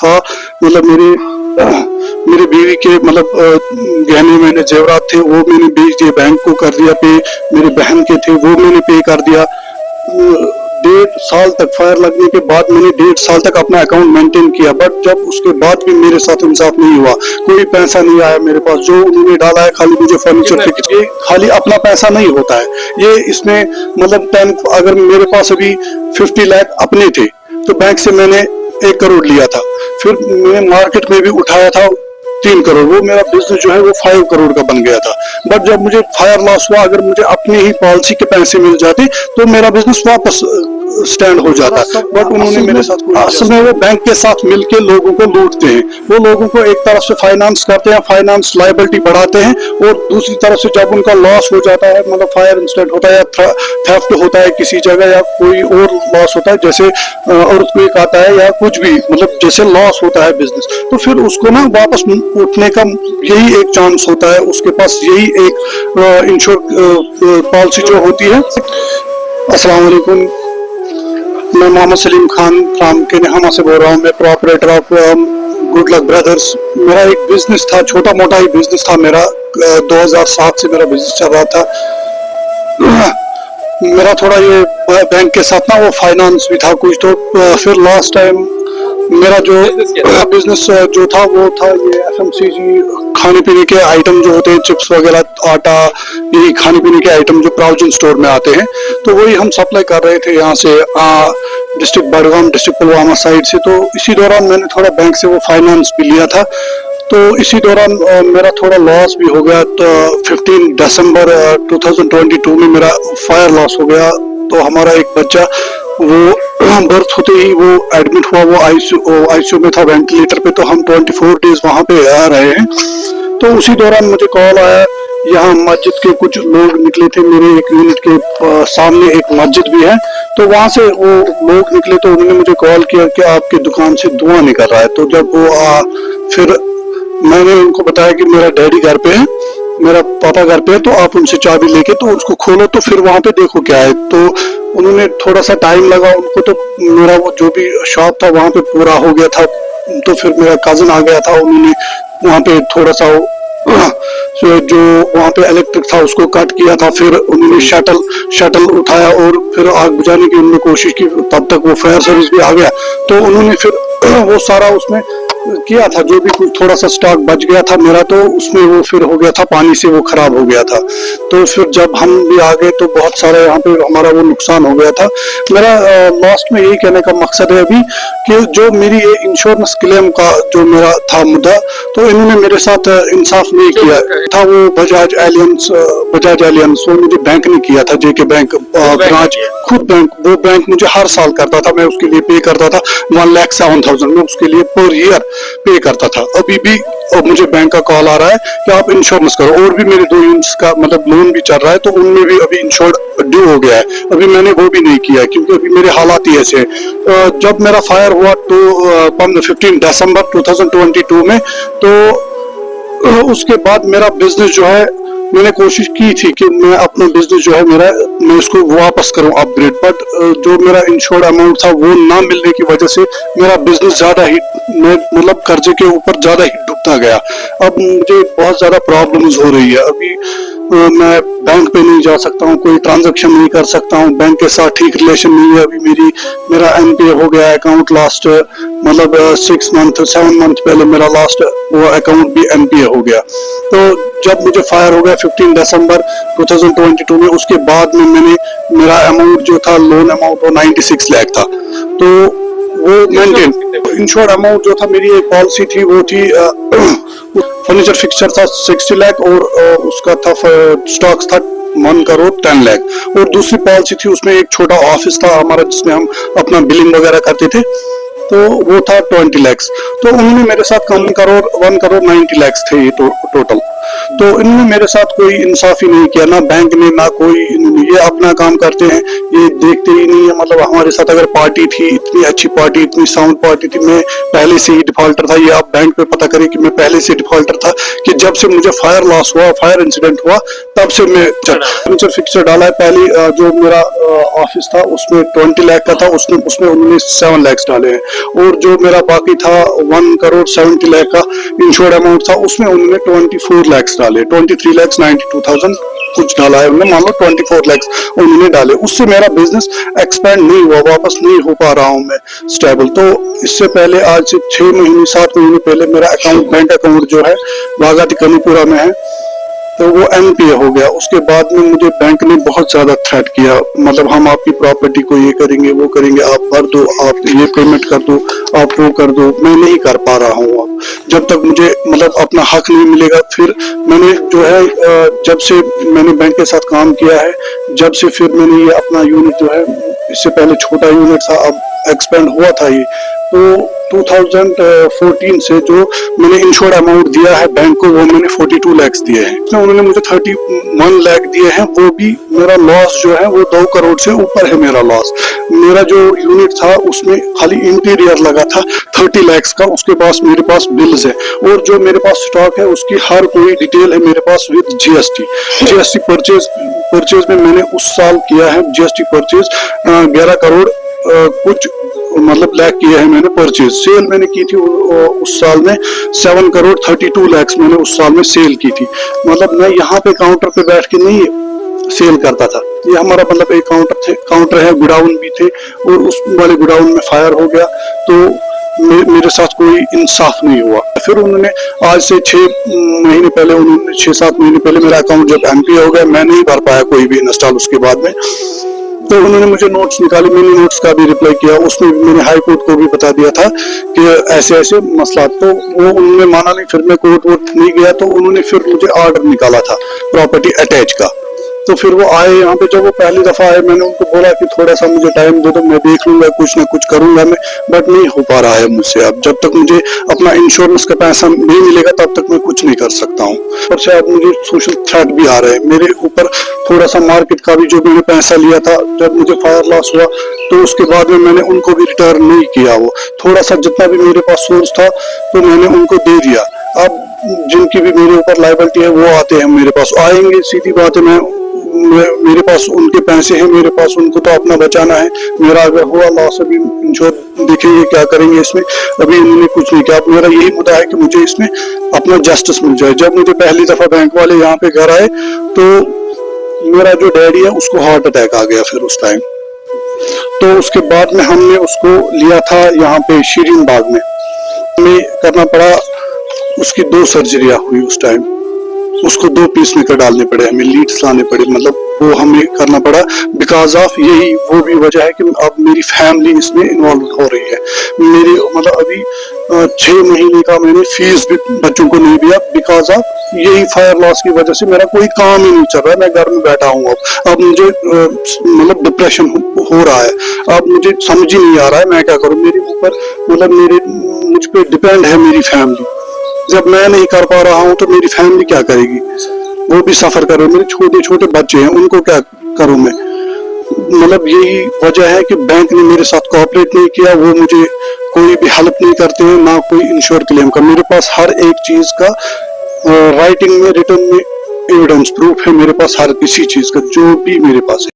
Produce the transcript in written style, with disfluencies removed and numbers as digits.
था, मतलब मेरी बीवी के मतलब गहने मैंने जेवरात थे वो मैंने बेच दिए, बैंक को कर दिया पे। मेरी बहन के थे वो मैंने पे कर दिया। 1.5 साल तक फायर लगने के बाद मैंने 1.5 साल तक अपना अकाउंट मेंटेन किया, बट जब उसके बाद भी मेरे साथ इंसाफ नहीं हुआ, कोई पैसा नहीं आया मेरे पास। जो उन्होंने डाला है खाली मुझे फर्नीचर पे, ये खाली अपना पैसा नहीं होता है ये। इसमें मतलब 10, अगर मेरे पास अभी 50 लाख अपने थे तो बैंक से मैंने 1 करोड़ लिया था, फिर मैंने मार्केट में भी उठाया था 3 करोड़, वो मेरा बिजनेस जो है वो 5 करोड़ का बन गया था। बट जब मुझे फायर लॉस हुआ, अगर मुझे अपनी ही पॉलिसी के पैसे मिल जाते तो मेरा बिजनेस वापस स्टैंड हो जाता। बट उन्होंने मेरे साथ असल में वो बैंक के साथ मिलके लोगों को लूटते हैं। वो लोगों को एक तरफ से फाइनेंस करते हैं, फाइनेंस लायबिलिटी बढ़ाते हैं, और दूसरी तरफ से जब उनका लॉस हो जाता है, मतलब फायर इंसिडेंट होता है या थेफ्ट होता है किसी जगह, या कोई और लॉस होता है जैसे अर्थक्वेक आता है या कुछ भी, मतलब जैसे लॉस होता है बिजनेस, तो फिर उसको ना वापस उठने का यही एक चांस होता है, उसके पास यही एक इंश्योर पॉलिसी जो होती है। अस्सलाम वालेकुम, मैं मोहम्मद सलीम खान फ्राम केन्या से बोल रहा हूँ। मैं proprietor of good luck brothers. मेरा एक बिजनेस था, छोटा मोटा ही बिजनेस था मेरा। 2007 से मेरा बिजनेस चल रहा था। मेरा थोड़ा ये बैंक के साथ ना वो फाइनेंस भी था कुछ, तो फिर लास्ट टाइम मेरा जो बिजनेस जो था वो था ये FMCG, खाने पीने के आइटम जो होते हैं, चिप्स वगैरह, आटा, यही खाने पीने के आइटम जो प्रोविजन स्टोर में आते हैं, तो वही हम सप्लाई कर रहे थे यहाँ से district Budgam, district Pulwama side से। तो इसी दौरान मैंने थोड़ा बैंक से वो फाइनेंस भी लिया था, तो इसी दौरान मेरा थोड़ा लॉस भी हो गया। तो 15 दिसंबर 2022 में मेरा फायर लॉस हो गया। तो हमारा एक बच्चा वो बर्थ होते ही वो एडमिट हुआ, वो आईसीयू में था, वेंटिलेटर पे। तो हम 24 डेज वहां पे आ रहे हैं। तो उसी दौरान मुझे कॉल आया, यहाँ मस्जिद के कुछ लोग निकले थे, मेरे एक यूनिट के सामने एक मस्जिद भी है, तो वहां से वो लोग निकले, तो उन्होंने मुझे कॉल किया कि आपकी दुकान से धुआं निकल रहा है। तो जब वो फिर मैंने उनको बताया कि मेरा डैडी घर पे है, मेरा पापा घर पे है, तो आप उनसे चाबी लेके तो उसको खोलो, तो फिर वहां पे देखो क्या है। तो उन्होंने थोड़ा सा टाइम लगा उनको, तो मेरा वो जो भी शॉप था वहां पे पूरा हो गया था। तो फिर मेरा कजन आ गया था, उन्होंने वहां पे थोड़ा सा जो वहां पे इलेक्ट्रिक था उसको कट किया था, फिर उन्होंने शटल उठाया और फिर आग बुझाने की उन्होंने कोशिश की। तब तक वो फायर सर्विस भी आ गया, तो उन्होंने फिर वो सारा उसमें किया था, जो भी कुछ थोड़ा सा स्टॉक बच गया था मेरा, तो उसमें वो फिर हो गया था, पानी से वो खराब हो गया था। तो फिर जब हम भी आ गए तो बहुत सारा यहाँ पे हमारा वो नुकसान हो गया था। मेरा लास्ट में यही कहने का मकसद है अभी कि जो मेरी ये इंश्योरेंस क्लेम का जो मेरा था मुद्दा, तो इन्होंने मेरे साथ इंसाफ नहीं किया था। वो बजाज एलियंस वो मुझे बैंक ने किया था, JK बैंक ब्रांच, खुद बैंक, वो बैंक मुझे हर साल करता था, मैं उसके लिए पे करता था 1,07,000 में उसके लिए पर ईयर पे करता था। अभी भी मुझे बैंक का कॉल आ रहा है कि आप इंश्योरेंस करो, और भी मेरे 2 यूनिट्स का मतलब लोन भी चल रहा है, तो उनमें भी अभी इंश्योर्ड ड्यू हो गया है। अभी मैंने वो भी नहीं किया क्योंकि अभी मेरे हालात ही ऐसे हैं। जब मेरा फायर हुआ तो 15 दिसंबर 2022 में, तो उसके बाद मेरा बिजनेस जो है, मैंने कोशिश की थी कि मैं अपना बिजनेस जो है मेरा, मैं उसको वापस करूं अपग्रेड, बट जो मेरा इंश्योर्ड अमाउंट था वो ना मिलने की वजह से मेरा बिजनेस ज्यादा ही, मैं मतलब कर्जे के ऊपर ज्यादा ही डूबता गया। अब मुझे बहुत ज्यादा प्रॉब्लम्स हो रही है। अभी मैं बैंक पे नहीं जा सकता हूँ, कोई ट्रांजैक्शन नहीं कर सकता हूँ, बैंक के साथ ठीक रिलेशन नहीं है। अभी मेरा NPA हो गया अकाउंट, लास्ट मतलब 7 मंथ पहले मेरा लास्ट वो अकाउंट भी NPA हो गया। तो जब मुझे फायर हो गया 15 दिसंबर 2022 में, उसके बाद में मेरा अमाउंट जो था, लोन अमाउंट वो 96 लाख था। तो वो मेंटेन इंश्योर्ड अमाउंट जो था, मेरी एक पॉलिसी थी वो थी फर्नीचर फिक्सचर था 60 लाख, और उसका था स्टॉक्स था 1 करोड़ 10 लाख, और दूसरी पॉलिसी थी उसमें एक छोटा ऑफिस था हमारा जिसमें हम अपना बिलिंग वगैरह करते थे, तो वो था 20 लाख। तो उन्होंने मेरे साथ 1 करोड़ 90 लाख थे ये टोटल। तो इन्होंने मेरे साथ कोई इंसाफी नहीं किया, ना बैंक ने ना कोई। इन्होंने ये अपना काम करते हैं, ये देखते ही नहीं है। मतलब हमारे साथ अगर पार्टी थी, इतनी अच्छी पार्टी, इतनी साउंड पार्टी थी, मैं पहले से ही डिफॉल्टर था। ये आप बैंक पे पता करें कि मैं पहले से डिफॉल्टर था, कि जब से मुझे फायर लॉस हुआ, फायर इंसिडेंट हुआ, तब से मैं फर्नीचर फिक्सर डाला है। पहले जो मेरा ऑफिस था उसमें 20 लाख का था, उसमें उन्होंने 7 लाख डाले हैं। और जो मेरा बाकी था 1 करोड़ 70 लाख का इंश्योर्ड अमाउंट था, उसमें उन्होंने 24 लाख डाले, 23,92,000 कुछ डाला है उन्होंने, मान लो 24 लाख उन्होंने डाले। उससे मेरा बिजनेस एक्सपेंड नहीं हुआ, वापस नहीं हो पा रहा हूं मैं स्टेबल। तो इससे पहले आज से 6 महीने 7 महीने पहले मेरा अकाउंट, बैंक अकाउंट जो है वागाती कनीपुरा में है, तो वो NPA हो गया। उसके बाद में मुझे बैंक ने बहुत ज्यादा थ्रेट किया, मतलब हम आपकी प्रॉपर्टी को ये करेंगे, वो करेंगे, आप भर दो, आप ये पेमेंट कर दो, आप वो कर दो। मैं नहीं कर पा रहा हूँ अब, जब तक मुझे मतलब अपना हक नहीं मिलेगा। फिर मैंने जो है जब से मैंने बैंक के साथ काम किया है, जब से फिर मैंने ये अपना यूनिट जो है, इससे पहले छोटा यूनिट था, अब एक्सपेंड हुआ था ये। तो 2014 से जो मैंने इंश्योर्ड अमाउंट दिया है बैंक को, वो मैंने 42 लाख दिए हैं। तो उन्होंने मुझे 31 लाख दिए हैं, वो भी मेरा लॉस जो है वो 2 करोड़ से ऊपर है मेरा लॉस। मेरा जो यूनिट था उसमें खाली इंटीरियर लगा था 30 लाख का, उसके पास मेरे पास बिल्स है, और जो मेरे पास स्टॉक है उसकी हर कोई डिटेल है मेरे पास विद GST परचेज में मैंने उस साल किया है GST परचेज 11 करोड़ कुछ मतलब लाख किया है मैंने परचेज। सेल मैंने की थी उस साल में 7 करोड़ 32 लाख मैंने उस साल में सेल की थी। मतलब मैं यहाँ पे काउंटर पे बैठ के नहीं सेल करता था, ये हमारा मतलब एक काउंटर है, गुडाउन भी थे, और उस वाले गुडाउन में फायर हो गया। तो मेरे साथ कोई इंसाफ नहीं हुआ। फिर उन्होंने आज से 6 महीने पहले, उन्होंने 6-7 महीने पहले मेरा अकाउंट जब NPA हो गया, मैं नहीं भर पाया कोई भी इंस्टॉल उसके बाद में, तो उन्होंने मुझे नोट्स निकाले, मैंने नोट्स का भी रिप्लाई किया, उसमें मैंने हाई कोर्ट को भी बता दिया था कि ऐसे ऐसे मसला। तो वो उन्होंने माना नहीं, फिर मैं कोर्ट वोर्ट नहीं गया, तो उन्होंने फिर मुझे ऑर्डर निकाला था प्रॉपर्टी अटैच का। तो फिर वो आए यहाँ पे, जब वो पहली दफा आए, मैंने उनको बोला कि थोड़ा सा मुझे टाइम दे दो, मैं देख लूंगा, कुछ ना कुछ करूंगा मैं, बट नहीं हो पा रहा है मुझसे। अब जब तक मुझे अपना इंश्योरेंस का पैसा नहीं मिलेगा तब तक मैं कुछ नहीं कर सकता हूँ। और से अब मुझे सोशल थ्रेट भी आ रहे हैं मेरे ऊपर। थोड़ा सा मार्केट का भी जो मैंने पैसा लिया था जब मुझे फायर लॉस हुआ, तो उसके बाद में मैंने उनको भी रिटर्न नहीं किया। वो थोड़ा सा जितना भी मेरे पास सोर्स था तो मैंने उनको दे दिया। अब जिनकी भी मेरे ऊपर लायबिलिटी है वो आते हैं मेरे पास, आएंगे, सीधी बात है। मेरे पास उनके पैसे हैं, मेरे पास उनको तो अपना बचाना है। मेरा अगर हुआ लॉस, अभी इंश्योर देखेंगे क्या करेंगे इसमें, अभी इन्होंने कुछ नहीं किया। मेरा यही मुद्दा है कि मुझे इसमें अपना जस्टिस मिल जाए। जब मुझे पहली दफा बैंक वाले यहाँ पे घर आए तो मेरा जो डैडी है उसको हार्ट अटैक आ गया फिर उस टाइम। तो उसके बाद में हमने उसको लिया था यहाँ पे शीरीन बाग में, हमें करना पड़ा, उसकी 2 सर्जरियां हुई उस टाइम, उसको 2 पीस में कर डालने पड़े, हमें लीड्स लाने पड़े, मतलब वो हमें करना पड़ा बिकॉज ऑफ यही वो भी वजह है कि अब मेरी फैमिली इसमें इन्वॉल्व हो रही है। मेरी मतलब अभी 6 महीने का मैंने फीस भी बच्चों को नहीं दिया बिकॉज ऑफ यही फायर लॉस की वजह से मेरा कोई काम ही नहीं चल रहा है। मैं घर में बैठा हूँ, अब मुझे मतलब डिप्रेशन हो रहा है। अब मुझे समझ ही नहीं आ रहा है मैं क्या करूँ। मेरे ऊपर मतलब मुझ पे डिपेंड है मेरी फैमिली। जब मैं नहीं कर पा रहा हूँ तो मेरी फैमिली क्या करेगी, वो भी सफर कर रहे। मेरे छोटे छोटे बच्चे हैं, उनको क्या करूँ मैं। मतलब यही वजह है कि बैंक ने मेरे साथ कोऑपरेट नहीं किया, वो मुझे कोई भी हेल्प नहीं करते हैं, ना कोई इंश्योर क्लेम का। मेरे पास हर एक चीज का राइटिंग में, रिटर्न में एविडेंस प्रूफ है मेरे पास, हर किसी चीज का जो भी मेरे पास है।